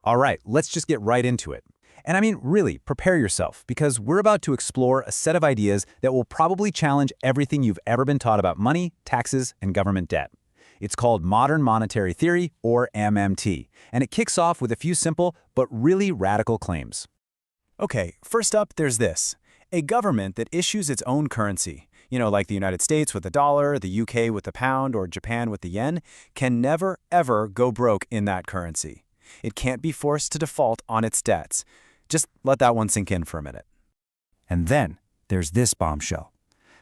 All right, let's just get right into it. And I mean, really, prepare yourself, because we're about to explore a set of ideas that will probably challenge everything you've ever been taught about money, taxes, and government debt. It's called Modern Monetary Theory, or MMT, and it kicks off with a few simple but really radical claims. Okay, first up, there's this. A government that issues its own currency, like the United States with the dollar, the UK with the pound, or Japan with the yen, can never, ever go broke in that currency. It can't be forced to default on its debts. Just let that one sink in for a minute. And then there's this bombshell.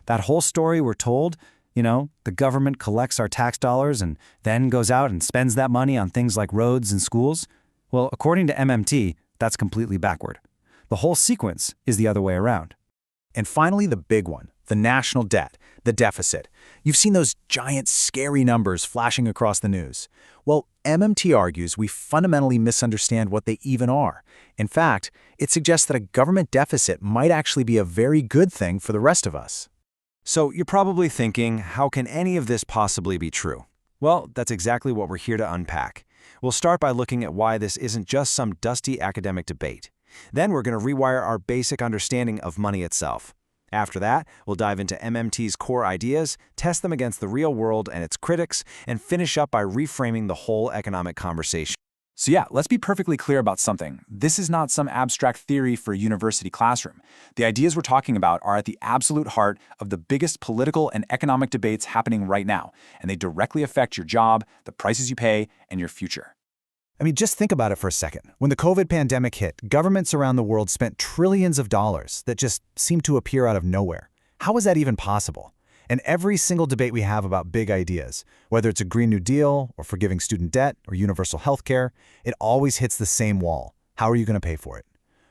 That whole story we're told, the government collects our tax dollars and then goes out and spends that money on things like roads and schools. Well, according to MMT, that's completely backward. The whole sequence is the other way around. And finally, the big one, the national debt, the deficit. You've seen those giant, scary numbers flashing across the news. Well, MMT argues we fundamentally misunderstand what they even are. In fact, it suggests that a government deficit might actually be a very good thing for the rest of us. So you're probably thinking, how can any of this possibly be true? Well, that's exactly what we're here to unpack. We'll start by looking at why this isn't just some dusty academic debate. Then we're going to rewire our basic understanding of money itself. After that, we'll dive into MMT's core ideas, test them against the real world and its critics, and finish up by reframing the whole economic conversation. So yeah, let's be perfectly clear about something. This is not some abstract theory for a university classroom. The ideas we're talking about are at the absolute heart of the biggest political and economic debates happening right now, and they directly affect your job, the prices you pay, and your future. I mean, just think about it for a second. When the COVID pandemic hit, governments around the world spent trillions of dollars that just seemed to appear out of nowhere. How is that even possible? And every single debate we have about big ideas, whether it's a Green New Deal or forgiving student debt or universal health care, it always hits the same wall. How are you going to pay for it?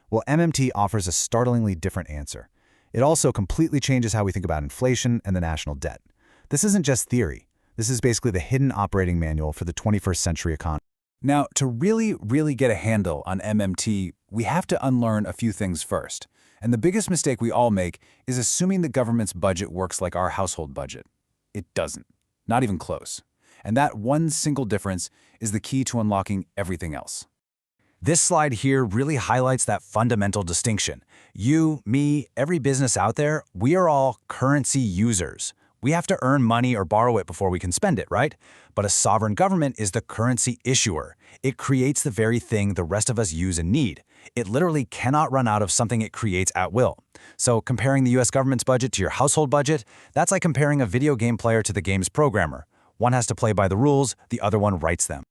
Well, MMT offers a startlingly different answer. It also completely changes how we think about inflation and the national debt. This isn't just theory. This is basically the hidden operating manual for the 21st century economy. Now, to really get a handle on MMT, we have to unlearn a few things first. And the biggest mistake we all make is assuming the government's budget works like our household budget. It doesn't. Not even close. And that one single difference is the key to unlocking everything else. This slide here really highlights that fundamental distinction. You, me, every business out there, we are all currency users. We have to earn money or borrow it before we can spend it, right? But a sovereign government is the currency issuer. It creates the very thing the rest of us use and need. It literally cannot run out of something it creates at will. So comparing the US government's budget to your household budget, that's like comparing a video game player to the game's programmer. One has to play by the rules, the other one writes them.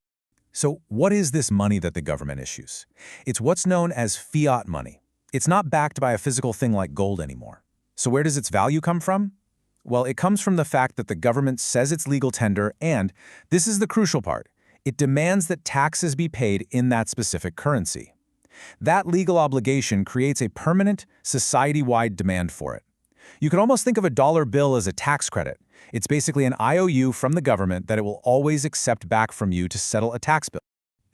So what is this money that the government issues? It's what's known as fiat money. It's not backed by a physical thing like gold anymore. So where does its value come from? Well, it comes from the fact that the government says it's legal tender and, this is the crucial part, it demands that taxes be paid in that specific currency. That legal obligation creates a permanent, society-wide demand for it. You can almost think of a dollar bill as a tax credit. It's basically an IOU from the government that it will always accept back from you to settle a tax bill.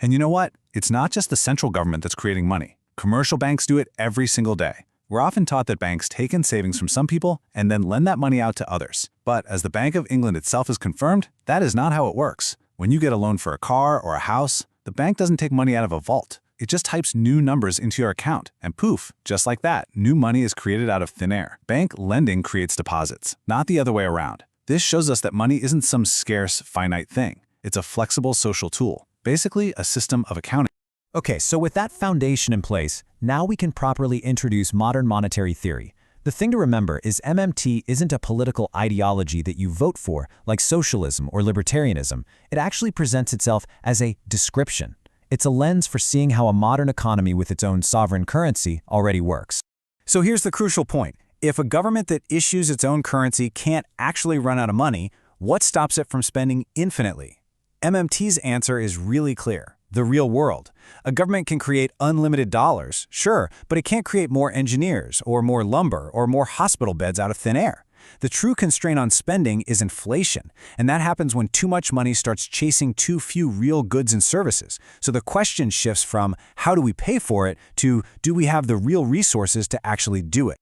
And you know what? It's not just the central government that's creating money. Commercial banks do it every single day. We're often taught that banks take in savings from some people and then lend that money out to others. But as the Bank of England itself has confirmed, that is not how it works. When you get a loan for a car or a house, the bank doesn't take money out of a vault. It just types new numbers into your account, and poof, just like that, new money is created out of thin air. Bank lending creates deposits, not the other way around. This shows us that money isn't some scarce, finite thing. It's a flexible social tool, basically a system of accounting. Okay, so with that foundation in place, now we can properly introduce modern monetary theory. The thing to remember is MMT isn't a political ideology that you vote for, like socialism or libertarianism. It actually presents itself as a description. It's a lens for seeing how a modern economy with its own sovereign currency already works. So here's the crucial point. If a government that issues its own currency can't actually run out of money, what stops it from spending infinitely? MMT's answer is really clear. The real world. A government can create unlimited dollars, sure, but it can't create more engineers or more lumber or more hospital beds out of thin air. The true constraint on spending is inflation, and that happens when too much money starts chasing too few real goods and services. So the question shifts from how do we pay for it to do we have the real resources to actually do it?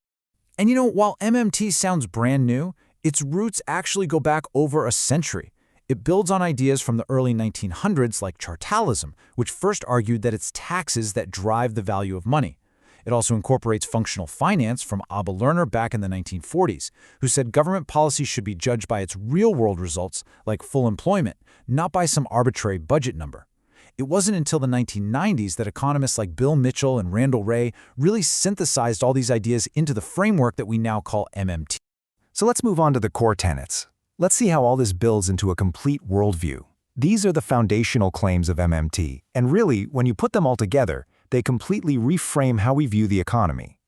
And while MMT sounds brand new, its roots actually go back over a century. It builds on ideas from the early 1900s like chartalism, which first argued that it's taxes that drive the value of money. It also incorporates functional finance from Abba Lerner back in the 1940s, who said government policy should be judged by its real-world results, like full employment, not by some arbitrary budget number. It wasn't until the 1990s that economists like Bill Mitchell and Randall Wray really synthesized all these ideas into the framework that we now call MMT. So let's move on to the core tenets. Let's see how all this builds into a complete worldview. These are the foundational claims of MMT, and really, when you put them all together, they completely reframe how we view the economy.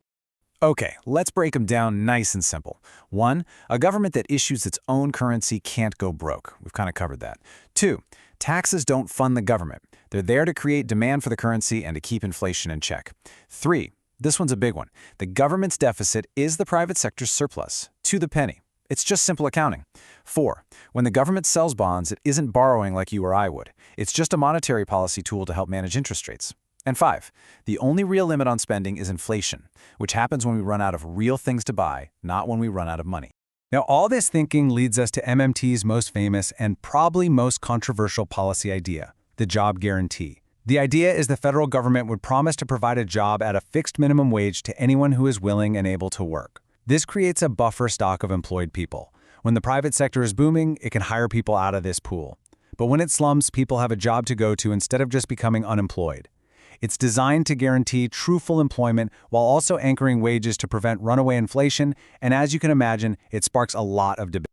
Okay, let's break them down nice and simple. 1, a government that issues its own currency can't go broke. We've kind of covered that. 2, taxes don't fund the government. They're there to create demand for the currency and to keep inflation in check. 3, this one's a big one. The government's deficit is the private sector's surplus, to the penny. It's just simple accounting. 4, when the government sells bonds, it isn't borrowing like you or I would. It's just a monetary policy tool to help manage interest rates. And 5, the only real limit on spending is inflation, which happens when we run out of real things to buy, not when we run out of money. Now, all this thinking leads us to MMT's most famous and probably most controversial policy idea, the job guarantee. The idea is the federal government would promise to provide a job at a fixed minimum wage to anyone who is willing and able to work. This creates a buffer stock of employed people. When the private sector is booming, it can hire people out of this pool. But when it slumps, people have a job to go to instead of just becoming unemployed. It's designed to guarantee true full employment while also anchoring wages to prevent runaway inflation, and as you can imagine, it sparks a lot of debate.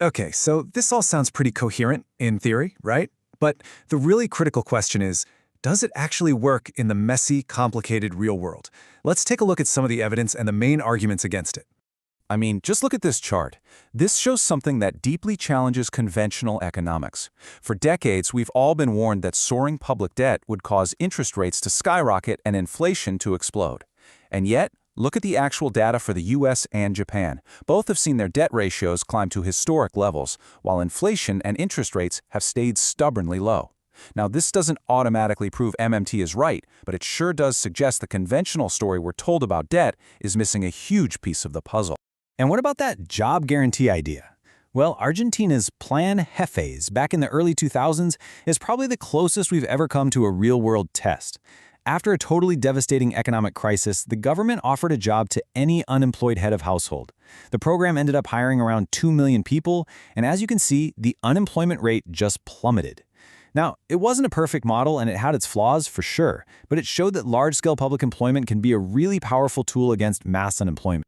Okay, so this all sounds pretty coherent in theory, right? But the really critical question is, does it actually work in the messy, complicated real world? Let's take a look at some of the evidence and the main arguments against it. I mean, just look at this chart. This shows something that deeply challenges conventional economics. For decades, we've all been warned that soaring public debt would cause interest rates to skyrocket and inflation to explode. And yet, look at the actual data for the US and Japan. Both have seen their debt ratios climb to historic levels, while inflation and interest rates have stayed stubbornly low. Now, this doesn't automatically prove MMT is right, but it sure does suggest the conventional story we're told about debt is missing a huge piece of the puzzle. And what about that job guarantee idea? Well, Argentina's Plan Jefes back in the early 2000s is probably the closest we've ever come to a real-world test. After a totally devastating economic crisis, the government offered a job to any unemployed head of household. The program ended up hiring around 2 million people, and as you can see, the unemployment rate just plummeted. Now, it wasn't a perfect model and it had its flaws for sure, but it showed that large-scale public employment can be a really powerful tool against mass unemployment.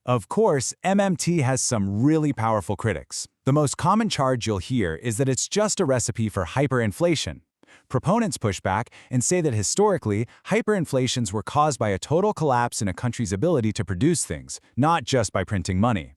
Of course, MMT has some really powerful critics. The most common charge you'll hear is that it's just a recipe for hyperinflation. Proponents push back and say that historically, hyperinflations were caused by a total collapse in a country's ability to produce things, not just by printing money.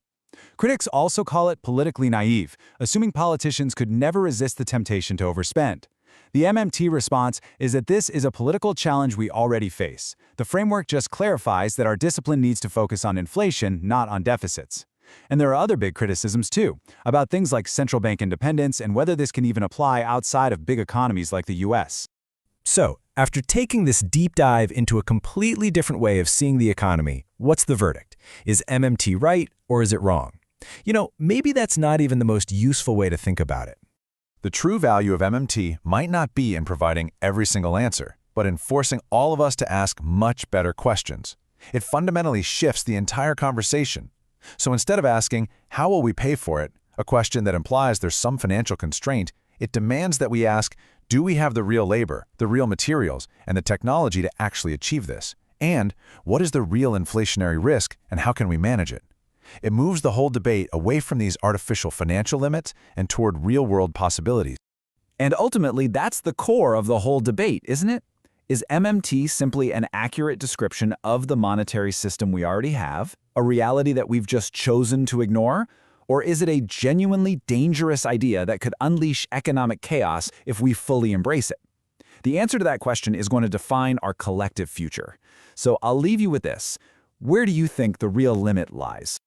Critics also call it politically naive, assuming politicians could never resist the temptation to overspend. The MMT response is that this is a political challenge we already face. The framework just clarifies that our discipline needs to focus on inflation, not on deficits. And there are other big criticisms too, about things like central bank independence and whether this can even apply outside of big economies like the US. So, after taking this deep dive into a completely different way of seeing the economy, what's the verdict? Is MMT right or is it wrong? You know, maybe that's not even the most useful way to think about it. The true value of MMT might not be in providing every single answer, but in forcing all of us to ask much better questions. It fundamentally shifts the entire conversation. So instead of asking, how will we pay for it, a question that implies there's some financial constraint, it demands that we ask, do we have the real labor, the real materials, and the technology to actually achieve this? And what is the real inflationary risk, and how can we manage it? It moves the whole debate away from these artificial financial limits and toward real-world possibilities. And ultimately, that's the core of the whole debate, isn't it? Is MMT simply an accurate description of the monetary system we already have, a reality that we've just chosen to ignore? Or is it a genuinely dangerous idea that could unleash economic chaos if we fully embrace it? The answer to that question is going to define our collective future. So I'll leave you with this. Where do you think the real limit lies?